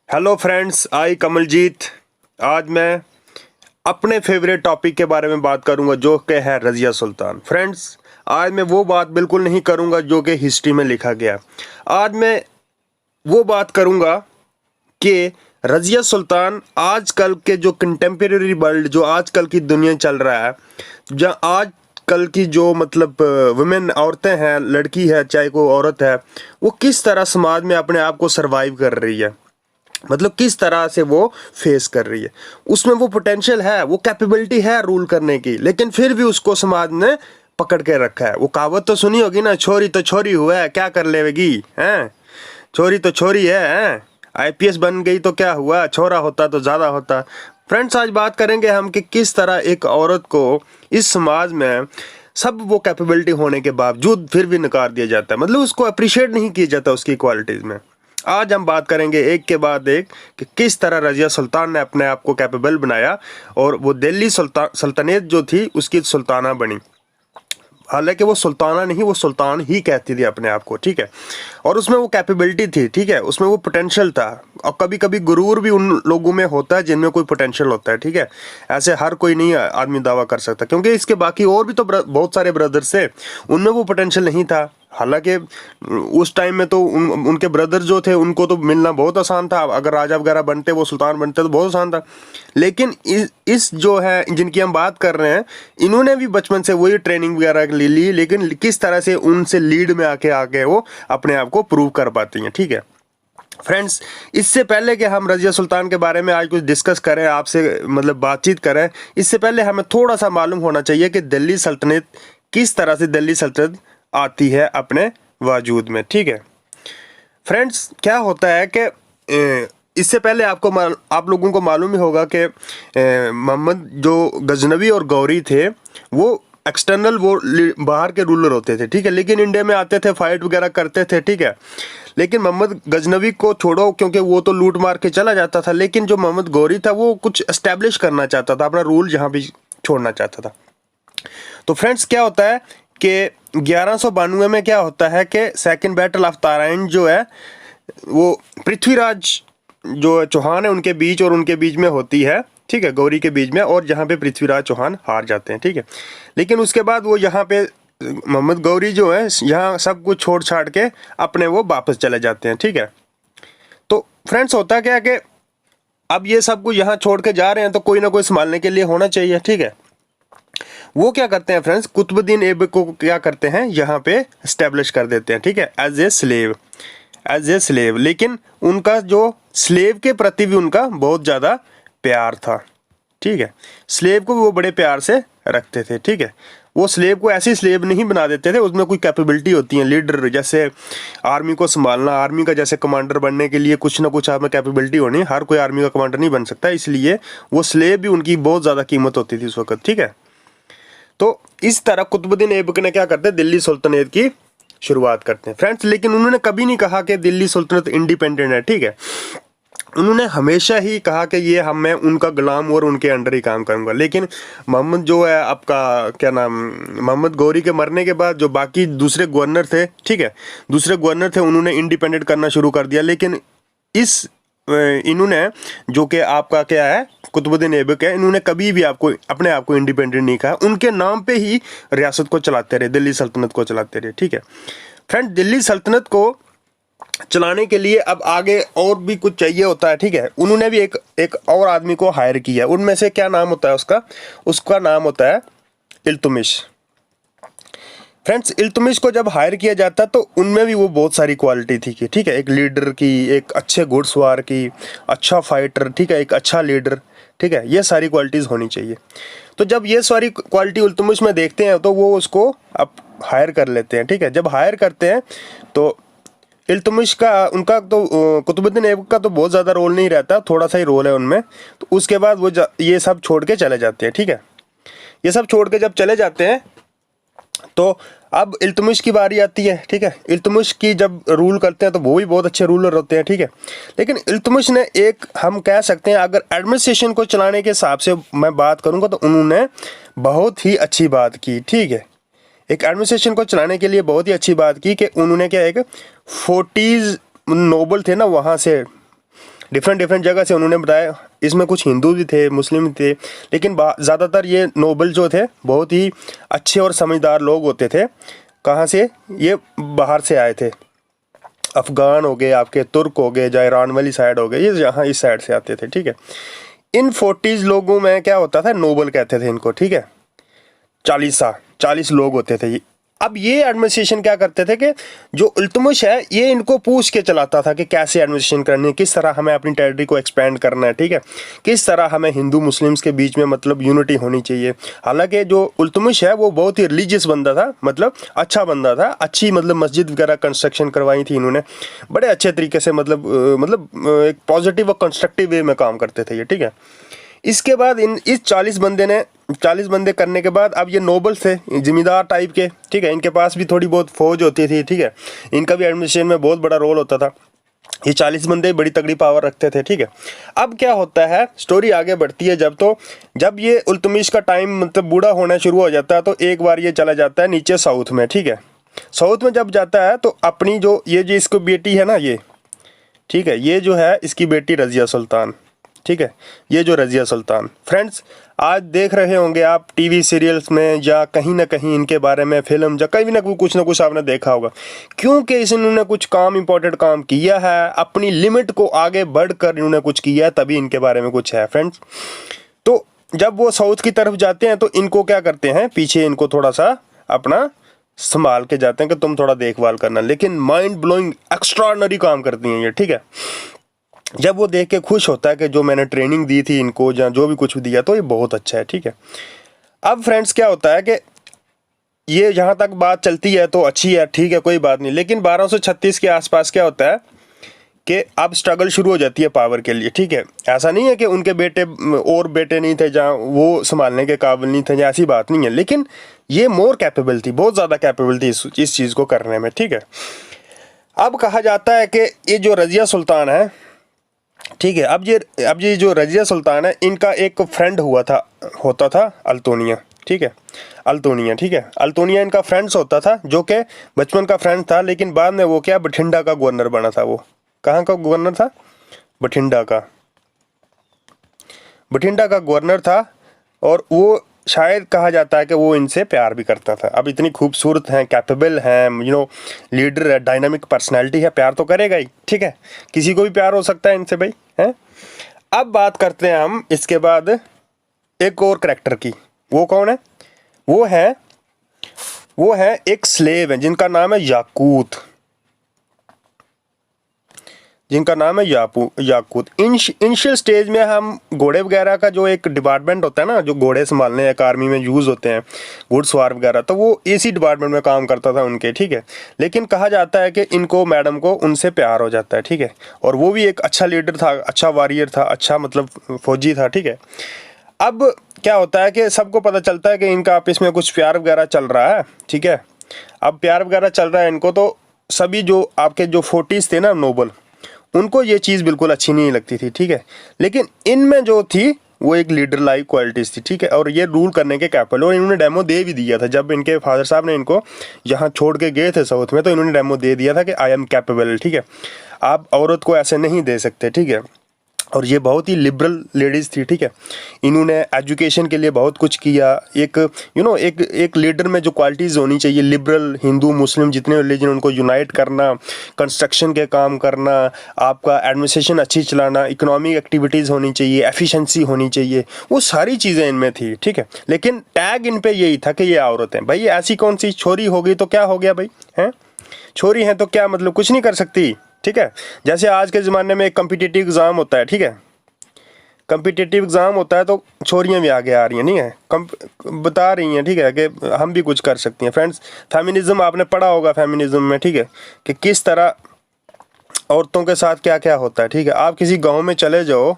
Hello friends, आई कमलजीत। आज मैं अपने फेवरेट टॉपिक के बारे में बात करूंगा जो कि है रज़िया सुल्तान। फ्रेंड्स, आज मैं वो बात बिल्कुल नहीं करूंगा जो कि हिस्ट्री में लिखा गया। आज मैं वो बात करूंगा कि रज़िया सुल्तान आजकल के जो कंटेम्प्रेरी वर्ल्ड, जो आजकल की दुनिया चल रहा है, जहाँ आज कल की जो मतलब वुमेन, औरतें हैं, लड़की है चाहे कोई औरत है, वो किस तरह समाज में अपने आप को सरवाइव कर रही है, मतलब किस तरह से वो फेस कर रही है। उसमें वो पोटेंशियल है, वो कैपेबिलिटी है रूल करने की, लेकिन फिर भी उसको समाज ने पकड़ के रखा है। वो कहावत तो सुनी होगी ना, छोरी तो छोरी हुआ है क्या कर लेगी, हैं छोरी तो छोरी है, आईपीएस बन गई तो क्या हुआ, छोरा होता तो ज़्यादा होता। फ्रेंड्स, आज बात करेंगे हम कि किस तरह एक औरत को इस समाज में सब वो कैपेबिलिटी होने के बावजूद फिर भी नकार दिया जाता है, मतलब उसको अप्रिशिएट नहीं किया जाता उसकी क्वालिटीज़ में। आज हम बात करेंगे एक के बाद एक कि किस तरह रज़िया सुल्तान ने अपने आप को कैपेबल बनाया और वो दिल्ली सल्तनत जो थी उसकी सुल्ताना बनी। हालांकि वो सुल्ताना नहीं, वो सुल्तान ही कहती थी अपने आप को, ठीक है। और उसमें वो कैपेबिलिटी थी, ठीक है, उसमें वो पोटेंशियल था। और कभी कभी गुरूर भी उन लोगों में होता है जिनमें कोई पोटेंशियल होता है, ठीक है। ऐसे हर कोई नहीं आदमी दावा कर सकता, क्योंकि इसके बाकी और भी तो बहुत सारे ब्रदर्स थे, उनमें वो पोटेंशियल नहीं था। हालांकि उस टाइम में तो उनके ब्रदर जो थे उनको तो मिलना बहुत आसान था, अगर राजा वगैरह बनते, वो सुल्तान बनते तो बहुत आसान था। लेकिन इस जो है जिनकी हम बात कर रहे हैं, इन्होंने भी बचपन से वही ट्रेनिंग वगैरह ले ली, लेकिन किस तरह से उनसे लीड में आके आके वो अपने आप को प्रूव कर पाती हैं, ठीक है। फ्रेंड्स, इससे पहले कि हम रज़िया सुल्तान के बारे में आज कुछ डिस्कस करें, आपसे मतलब बातचीत करें, इससे पहले हमें थोड़ा सा मालूम होना चाहिए कि दिल्ली सल्तनत किस तरह से दिल्ली सल्तनत आती है अपने वजूद में, ठीक है। फ्रेंड्स, क्या होता है कि इससे पहले आप लोगों को मालूम ही होगा कि मोहम्मद जो गजनवी और गौरी थे वो एक्सटर्नल, वो बाहर के रूलर होते थे, ठीक है, लेकिन इंडिया में आते थे, फाइट वगैरह करते थे, ठीक है। लेकिन मोहम्मद गजनवी को छोड़ो, क्योंकि वो तो लूट मार के चला जाता था, लेकिन जो मोहम्मद गौरी था वो कुछ एस्टेब्लिश करना चाहता था, अपना रूल जहाँ भी छोड़ना चाहता था। तो फ्रेंड्स, क्या होता है कि 1192 में क्या होता है कि सेकंड बैटल ऑफ ताराइन जो है वो पृथ्वीराज जो चौहान है उनके बीच और उनके बीच में होती है, ठीक है, गौरी के बीच में, और जहाँ पे पृथ्वीराज चौहान हार जाते हैं, ठीक है। लेकिन उसके बाद वो यहाँ पे मोहम्मद गौरी जो है यहाँ सब कुछ छोड़ छाड़ के अपने वो वापस चले जाते हैं, ठीक है। तो फ्रेंड्स, होता क्या है कि अब ये सब कुछ यहाँ छोड़ के जा रहे हैं तो कोई ना कोई संभालने के लिए होना चाहिए, ठीक है। वो क्या करते हैं फ्रेंड्स, कुतुबुद्दीन ऐबक को क्या करते हैं यहाँ पे स्टेब्लिश कर देते हैं, ठीक है, एज ए स्लेव। लेकिन उनका जो स्लेव के प्रति भी उनका बहुत ज़्यादा प्यार था, ठीक है। स्लेव को भी वो बड़े प्यार से रखते थे, ठीक है। वो स्लेव को ऐसी स्लेव नहीं बना देते थे, उसमें कोई कैपेबिलिटी होती है, लीडर, जैसे आर्मी को संभालना, आर्मी का जैसे कमांडर बनने के लिए कुछ ना कुछ आप में कैपेबिलिटी होनी है, हर कोई आर्मी का कमांडर नहीं बन सकता, इसलिए वो स्लेव भी उनकी बहुत ज़्यादा कीमत होती थी उस वक्त, ठीक है। तो इस तरह कुतुबुद्दीन ऐबक ने क्या करते हैं, दिल्ली सुल्तनत की शुरुआत करते हैं फ्रेंड्स। लेकिन उन्होंने कभी नहीं कहा कि दिल्ली सुल्तनत इंडिपेंडेंट है, ठीक है। उन्होंने हमेशा ही कहा कि ये मैं उनका गुलाम और उनके अंडर ही काम करूंगा। लेकिन मोहम्मद जो है आपका क्या नाम, मोहम्मद गौरी के मरने के बाद जो बाकी दूसरे गवर्नर थे, ठीक है, दूसरे गवर्नर थे, उन्होंने इंडिपेंडेंट करना शुरू कर दिया। लेकिन इस इन्होंने जो कि आपका क्या है कुतुबुद्दीन ऐबक है, इन्होंने कभी भी आपको अपने आप को इंडिपेंडेंट नहीं कहा, उनके नाम पे ही रियासत को चलाते रहे, दिल्ली सल्तनत को चलाते रहे, ठीक है। फ्रेंड, दिल्ली सल्तनत को चलाने के लिए अब आगे और भी कुछ चाहिए होता है, ठीक है। उन्होंने भी एक और आदमी को हायर किया, उनमें से क्या नाम होता है उसका नाम होता है इल्तुतमिश। फ्रेंड्स, इल्तुतमिश को जब हायर किया जाता तो उनमें भी वो बहुत सारी क्वालिटी थी कि, ठीक है, एक लीडर की, एक अच्छे घुड़सवार की, अच्छा फाइटर, ठीक है, एक अच्छा लीडर, ठीक है, ये सारी क्वालिटीज़ होनी चाहिए। तो जब ये सारी क्वालिटी इल्तुतमिश में देखते हैं तो वो उसको अब हायर कर लेते हैं, ठीक है। जब हायर करते हैं तो इल्तुतमिश का, उनका तो कुतुबुद्दीन ऐबक का तो बहुत ज़्यादा रोल नहीं रहता, थोड़ा सा ही रोल है उनमें। तो उसके बाद वो ये सब छोड़ के चले जाते हैं, ठीक है। ये सब छोड़ के जब चले जाते हैं तो अब इल्तुतमिश की बारी आती है, ठीक है। इल्तुतमिश की जब रूल करते हैं तो वो भी बहुत अच्छे रूलर होते हैं, ठीक है। लेकिन इल्तुतमिश ने एक, हम कह सकते हैं अगर एडमिनिस्ट्रेशन को चलाने के हिसाब से मैं बात करूंगा तो उन्होंने बहुत ही अच्छी बात की, ठीक है। एक एडमिनिस्ट्रेशन को चलाने के लिए बहुत ही अच्छी बात की कि उन्होंने क्या, एक 40 नोबल थे ना, वहाँ से डिफरेंट डिफरेंट जगह से उन्होंने बताया। इसमें कुछ हिंदू भी थे, मुस्लिम भी थे, लेकिन ज़्यादातर ये नोबल जो थे बहुत ही अच्छे और समझदार लोग होते थे। कहाँ से? ये बाहर से आए थे, अफ़गान हो गए, आपके तुर्क हो गए, या ईरान वाली साइड हो गए, ये यहाँ इस साइड से आते थे, ठीक है। इन 40 लोगों में क्या होता था, नोबल कहते थे इनको, ठीक है। 40 लोग होते थे ये। अब ये एडमिनिस्ट्रेशन क्या करते थे कि जो इल्तुतमिश है ये इनको पूछ के चलाता था कि कैसे एडमिनिस्ट्रेशन करनी है, किस तरह हमें अपनी टेरिटरी को एक्सपेंड करना है, ठीक है, किस तरह हमें हिंदू मुस्लिम्स के बीच में मतलब यूनिटी होनी चाहिए। हालांकि जो इल्तुतमिश है वो बहुत ही रिलीजियस बंदा था, मतलब अच्छा बंदा था, अच्छी मतलब मस्जिद वगैरह कंस्ट्रक्शन करवाई थी इन्होंने, बड़े अच्छे तरीके से, मतलब एक पॉजिटिव और कंस्ट्रक्टिव वे में काम करते थे ये, ठीक है। इसके बाद इस 40 बंदे करने के बाद अब ये नोबल्स थे, जिम्मेदार टाइप के, ठीक है। इनके पास भी थोड़ी बहुत फौज होती थी, ठीक है। इनका भी एडमिनिस्ट्रेशन में बहुत बड़ा रोल होता था। ये 40 बंदे बड़ी तगड़ी पावर रखते थे, ठीक है। अब क्या होता है, स्टोरी आगे बढ़ती है। जब ये इल्तुतमिश का टाइम मतलब बूढ़ा होना शुरू हो जाता है तो एक बार ये चला जाता है नीचे साउथ में, ठीक है। साउथ में जब जाता है तो अपनी जो इसको बेटी है ना ये, ठीक है, ये जो है इसकी बेटी रज़िया सुल्तान, ठीक है। ये जो रज़िया सुल्तान, फ्रेंड्स आज देख रहे होंगे आप टीवी सीरियल्स में या कहीं ना कहीं इनके बारे में फिल्म या कहीं ना कुछ आपने देखा होगा, क्योंकि इन्होंने कुछ काम, इंपॉर्टेंट काम किया है, अपनी लिमिट को आगे बढ़कर इन्होंने कुछ किया है, तभी इनके बारे में कुछ है फ्रेंड्स। तो जब वो साउथ की तरफ जाते हैं तो इनको क्या करते हैं, पीछे इनको थोड़ा सा अपना संभाल के जाते हैं कि तुम थोड़ा देखभाल करना, लेकिन माइंड ब्लोइंग एक्स्ट्राऑर्डिनरी काम करती हैं ये, ठीक है। जब वो देख के खुश होता है कि जो मैंने ट्रेनिंग दी थी इनको या जो भी कुछ भी दिया तो ये बहुत अच्छा है, ठीक है। अब फ्रेंड्स क्या होता है कि ये जहाँ तक बात चलती है तो अच्छी है, ठीक है, कोई बात नहीं, लेकिन 1236 के आसपास क्या होता है कि अब स्ट्रगल शुरू हो जाती है पावर के लिए, ठीक है। ऐसा नहीं है कि उनके बेटे नहीं थे जहाँ वो संभालने के काबिल नहीं थे, ऐसी बात नहीं है, लेकिन ये मोर कैपेबल थी, बहुत ज़्यादा कैपेबल थी इस चीज़ को करने में, ठीक है। अब कहा जाता है कि ये जो रज़िया सुल्तान है, ठीक है, अब ये जो रज़िया सुल्तान है, इनका एक फ्रेंड होता था अल्तोनिया, ठीक है, अल्तोनिया, ठीक है। अल्तोनिया इनका फ्रेंड्स होता था, जो कि बचपन का फ्रेंड था, लेकिन बाद में वो क्या बठिंडा का गवर्नर बना था। वो कहाँ का गवर्नर था? बठिंडा का गवर्नर था, और वो शायद कहा जाता है कि वो इनसे प्यार भी करता था। अब इतनी खूबसूरत हैं, कैपेबल हैं, लीडर है, डायनामिक पर्सनैलिटी है, प्यार तो करेगा ही, ठीक है, किसी को भी प्यार हो सकता है इनसे भाई, हैं। अब बात करते हैं हम इसके बाद एक और करैक्टर की। वो कौन है? वो है एक स्लेव है जिनका नाम है याकूत, याकूत। इनिशियल स्टेज में हम घोड़े वगैरह का जो एक डिपार्टमेंट होता है ना, जो घोड़े संभालने एक आर्मी में यूज़ होते हैं, घुड़सवार वगैरह, तो वो इसी डिपार्टमेंट में काम करता था उनके, ठीक है। लेकिन कहा जाता है कि इनको, मैडम को उनसे प्यार हो जाता है, ठीक है, और वो भी एक अच्छा लीडर था, अच्छा वॉरियर था, अच्छा मतलब फौजी था, ठीक है। अब क्या होता है कि सबको पता चलता है कि इनका आपस में कुछ प्यार वगैरह चल रहा है, ठीक है। अब प्यार वगैरह चल रहा है इनको, तो सभी जो आपके जो 40s थे ना नोबल, उनको ये चीज़ बिल्कुल अच्छी नहीं लगती थी, ठीक है। लेकिन इनमें जो थी वो एक लीडर लाइक क्वालिटीज़ थी, ठीक है, और ये रूल करने के कैपेबल, और इन्होंने डेमो दे भी दिया था। जब इनके फादर साहब ने इनको यहाँ छोड़ के गए थे साउथ में, तो इन्होंने डेमो दे दिया था कि आई एम कैपेबल, ठीक है, आप औरत को ऐसे नहीं दे सकते, ठीक है। और ये बहुत ही लिबरल लेडीज़ थी, ठीक है। इन्होंने एजुकेशन के लिए बहुत कुछ किया। एक लीडर में जो क्वालिटीज़ होनी चाहिए, लिबरल, हिंदू मुस्लिम जितने रिलीजन उनको यूनाइट करना, कंस्ट्रक्शन के काम करना, आपका एडमिनिस्ट्रेशन अच्छी चलाना, इकोनॉमिक एक्टिविटीज़ होनी चाहिए, एफिशिएंसी होनी चाहिए, वो सारी चीज़ें इनमें थी, ठीक है। लेकिन टैग इन पे यही था कि ये औरत हैं भाई। ऐसी कौन सी छोरी हो गई तो क्या हो गया भाई, हैं, छोरी हैं तो क्या मतलब कुछ नहीं कर सकती, ठीक है। जैसे आज के ज़माने में एक कम्पिटिटिव एग्ज़ाम होता है, ठीक है, कम्पिटिटिव एग्ज़ाम होता है तो छोरियां भी आगे आ रही हैं, नहीं है, बता रही हैं, ठीक है, कि हम भी कुछ कर सकती हैं। फ्रेंड्स, फेमिनिज़्म आपने पढ़ा होगा, फेमिनिज़्म में, ठीक है, कि किस तरह औरतों के साथ क्या क्या होता है, ठीक है। आप किसी गांव में चले जाओ,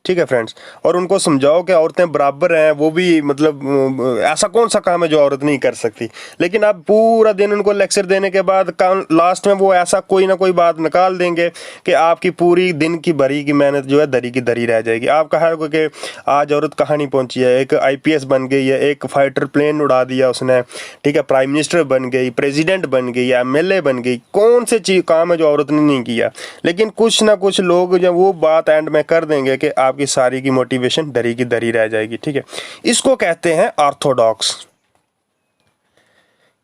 ठीक है फ्रेंड्स। और उनको समझाओ कि औरतें बराबर हैं, वो भी मतलब ऐसा कौन सा काम है जो औरत नहीं कर सकती। लेकिन आप पूरा दिन उनको लेक्चर देने के बाद लास्ट में वो ऐसा कोई ना कोई बात निकाल देंगे कि आपकी पूरी दिन की भरी की मेहनत जो है दरी की दरी रह जाएगी। आप कहा है कि आज औरत कहाँ नहीं पहुँची है, एक IPS बन गई है, एक फाइटर प्लेन उड़ा दिया उसने, ठीक है, प्राइम मिनिस्टर बन गई, प्रेसिडेंट बन गई, MLA बन गई, कौन से चीज काम है जो औरत ने नहीं किया। लेकिन कुछ ना कुछ लोग जब वो बात एंड में कर देंगे कि आपकी सारी की मोटिवेशन दरी की दरी रह जाएगी, ठीक है। इसको कहते हैं ऑर्थोडॉक्स,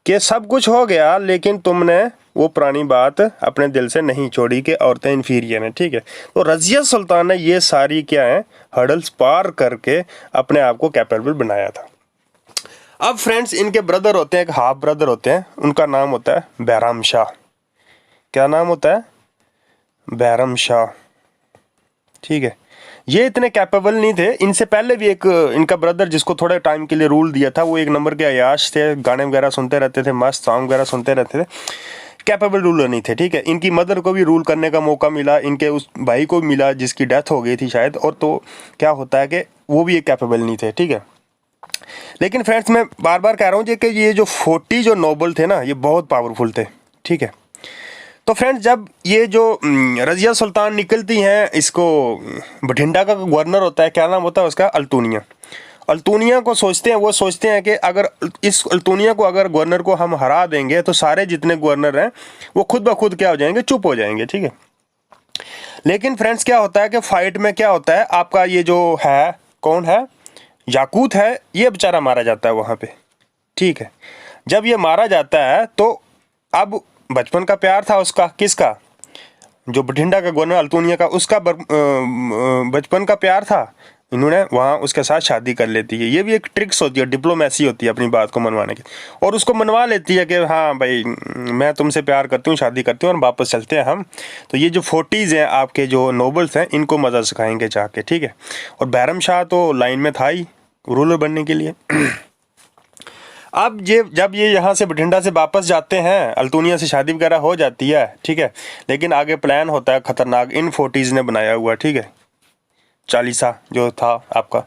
कि सब कुछ हो गया लेकिन तुमने वो पुरानी बात अपने दिल से नहीं छोड़ी कि औरतें इन्फीरियर हैं, ठीक है। तो रज़िया सुल्तान ने ये सारी क्या है हर्डल्स पार करके अपने आप को कैपेबल बनाया था। अब फ्रेंड्स इनके ब्रदर होते हैं, एक हाफ ब्रदर होते हैं, उनका नाम होता है बैराम शाह। क्या नाम होता है? बैराम शाह, ठीक है। ये इतने कैपेबल नहीं थे। इनसे पहले भी एक इनका ब्रदर जिसको थोड़े टाइम के लिए रूल दिया था, वो एक नंबर के अयाश थे, गाने वगैरह सुनते रहते थे, मस्त सॉन्ग वगैरह सुनते रहते थे, कैपेबल रूलर नहीं थे, ठीक है। इनकी मदर को भी रूल करने का मौका मिला, इनके उस भाई को मिला जिसकी डेथ हो गई थी शायद, और तो क्या होता है कि वो भी एक कैपेबल नहीं थे, ठीक है। लेकिन फ्रेंड्स मैं बार बार कह रहा हूँ कि ये जो 40 जो नोबल थे ना, ये बहुत पावरफुल थे, ठीक है। तो फ्रेंड्स जब ये जो रज़िया सुल्तान निकलती हैं, इसको बठिंडा का गवर्नर होता है, क्या नाम होता है उसका? अल्तुनिया। अल्तुनिया को सोचते हैं, वो सोचते हैं कि अगर इस अल्तुनिया को अगर गवर्नर को हम हरा देंगे तो सारे जितने गवर्नर हैं वो खुद ब खुद क्या हो जाएंगे? चुप हो जाएंगे, ठीक है। लेकिन फ्रेंड्स क्या होता है कि फाइट में क्या होता है, आपका ये जो है कौन है, याकूत है, ये बेचारा मारा जाता है वहाँ पे, ठीक है। जब ये मारा जाता है तो अब बचपन का प्यार था उसका, किसका? जो बठिंडा का गवर्नर अल्तुनिया का, उसका बचपन का प्यार था, इन्होंने वहाँ उसके साथ शादी कर लेती है। ये भी एक ट्रिक्स होती है, डिप्लोमेसी होती है अपनी बात को मनवाने की, और उसको मनवा लेती है कि हाँ भाई मैं तुमसे प्यार करती हूँ, शादी करती हूँ और वापस चलते हैं हम। तो ये जो 40s हैं आपके जो नोबल्स हैं, इनको मज़ा सिखाएंगे जाके, ठीक है। और बैरम शाह तो लाइन में था ही रूलर बनने के लिए। अब जब ये यहाँ से बठिंडा से वापस जाते हैं, अल्तुनिया से शादी वगैरह हो जाती है, ठीक है। लेकिन आगे प्लान होता है खतरनाक, इन 40s ने बनाया हुआ, ठीक है। चालीसा जो था आपका,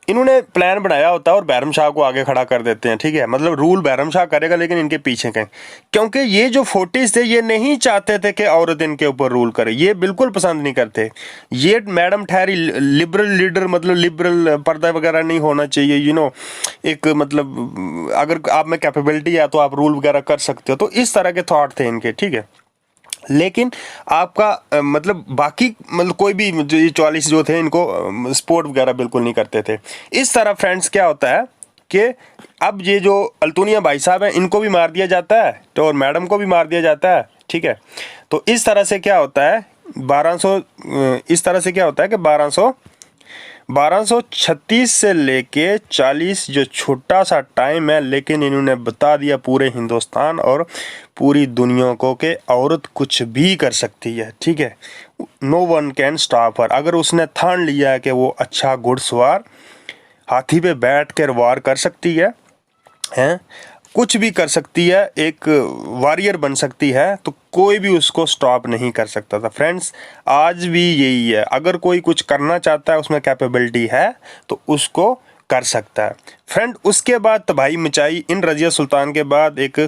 इन्होंने प्लान बनाया होता है और बैरम शाह को आगे खड़ा कर देते हैं, ठीक है। मतलब रूल बैरम शाह करेगा लेकिन इनके पीछे कहीं, क्योंकि ये जो 40s थे ये नहीं चाहते थे कि औरत इनके ऊपर रूल करे, ये बिल्कुल पसंद नहीं करते। ये मैडम ठहरी लिबरल लीडर, मतलब लिबरल पर्दा वगैरह नहीं होना चाहिए, एक मतलब अगर आप में कैपेबिलिटी है तो आप रूल वगैरह कर सकते हो, तो इस तरह के थॉट थे इनके, ठीक है। लेकिन आपका मतलब बाकी मतलब कोई भी जो ये 44 जो थे, इनको स्पोर्ट वगैरह बिल्कुल नहीं करते थे। इस तरह फ्रेंड्स क्या होता है कि अब ये जो अल्तुनिया भाई साहब हैं, इनको भी मार दिया जाता है तो और मैडम को भी मार दिया जाता है, ठीक है। तो इस तरह से क्या होता है 1236 से लेके 40 जो छोटा सा टाइम है, लेकिन इन्होंने बता दिया पूरे हिंदुस्तान और पूरी दुनिया को कि औरत कुछ भी कर सकती है, ठीक है। No one can stop her. अगर उसने ठान लिया है कि वो अच्छा घुड़सवार हाथी पे बैठ कर वार कर सकती है, कुछ भी कर सकती है, एक वॉरियर बन सकती है, तो कोई भी उसको स्टॉप नहीं कर सकता था। फ्रेंड्स आज भी यही है, अगर कोई कुछ करना चाहता है, उसमें कैपेबिलिटी है तो उसको कर सकता है। फ्रेंड उसके बाद तबाही मचाई इन रज़िया सुल्तान के बाद एक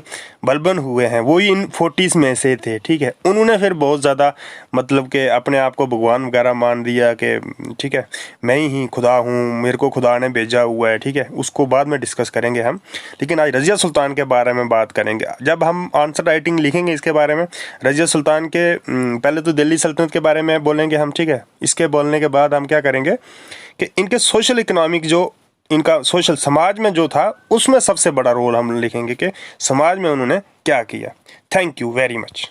बलबन हुए हैं, वो ही इन 40s में से थे, ठीक है। उन्होंने फिर बहुत ज़्यादा मतलब कि अपने आप को भगवान वगैरह मान दिया कि ठीक है मैं ही खुदा हूँ, मेरे को खुदा ने भेजा हुआ है, ठीक है। उसको बाद में डिस्कस करेंगे हम, लेकिन आज रज़िया सुल्तान के बारे में बात करेंगे। जब हम आंसर राइटिंग लिखेंगे इसके बारे में, रज़िया सुल्तान के पहले तो दिल्ली सल्तनत के बारे में बोलेंगे हम, ठीक है। इसके बोलने के बाद हम क्या करेंगे कि इनके सोशल इकोनॉमिक जो इनका सोशल समाज में जो था उसमें सबसे बड़ा रोल हम लिखेंगे कि समाज में उन्होंने क्या किया। Thank you very much.